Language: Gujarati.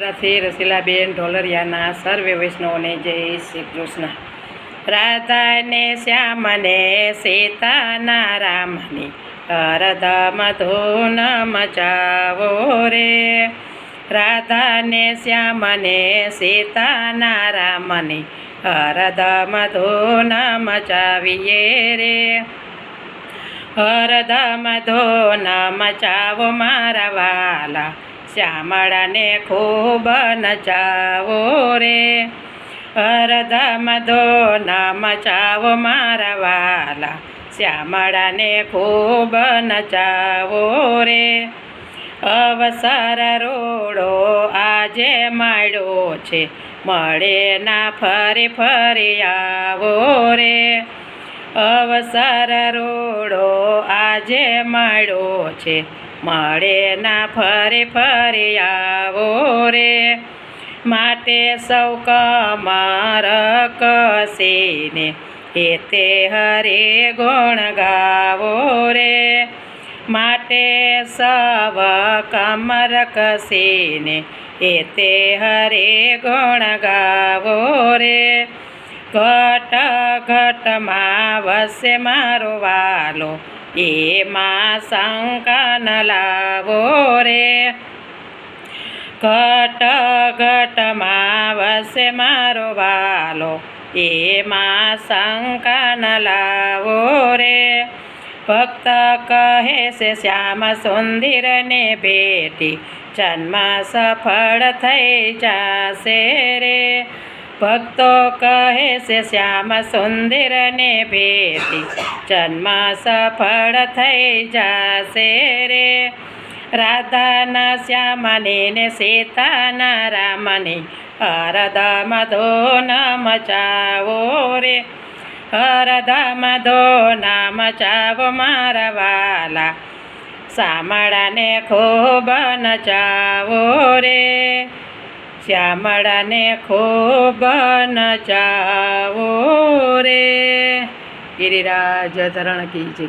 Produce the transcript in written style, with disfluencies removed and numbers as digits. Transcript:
સાથી રસીલાબેન ઢોલરિયાના સર્વે વૈષ્ણવોને જય શ્રી કૃષ્ણ। રાધાને શ્યામને સીતાના રામની હરદમ ધૂન મચાવો રે। રાધાને શ્યામને સીતાના રામની હરદમ ધૂન મચાવીએ રે। હરદમ ધૂન મચાવો મારા વાલા, શ્યામળાને ખૂબ નચાવો રે। હરદમ ધૂન મચાવો મારા વાલા, શ્યામળાને ખૂબ નચાવો રે। અવસર રોડો આજે મળ્યો છે, મળે ના ફરી ફરી આવો રે। અવસર રોડો આજે મળ્યો છે, મળે ના ફરી ફરી આવો રે। માટે સૌ કમર કસીને તે હરે ગુણ ગાવો રે। માટે સવ કમર કસીને તે હરે ગુણ ગાવો રે। ઘટ ઘટમાં વસે મારો વાલો, એમાં શંકા ન લાવો રે। ઘટ ઘટમાં વસે મારો વાલો, એમાં શંકા ન લાવો રે। ભક્ત કહે છે શ્યામ સુંદરને ભેટી, જન્મ સફળ થઈ જશે રે। ભક્તો કહે છે શ્યામ સુંદરને ભેટી, જન્મ સફળ થઈ જશે રે। રાધાના શ્યામને ને સીતાના રામની હરદમ ધૂન મચાવો રે। હરદમ ધૂન મચાવો મારા વાલા, શ્યામળાને ખૂબ નચાવો રે। શ્યામળાને ખૂબ નચાવો રે। ગિરિરાજ ધરણ કી જય।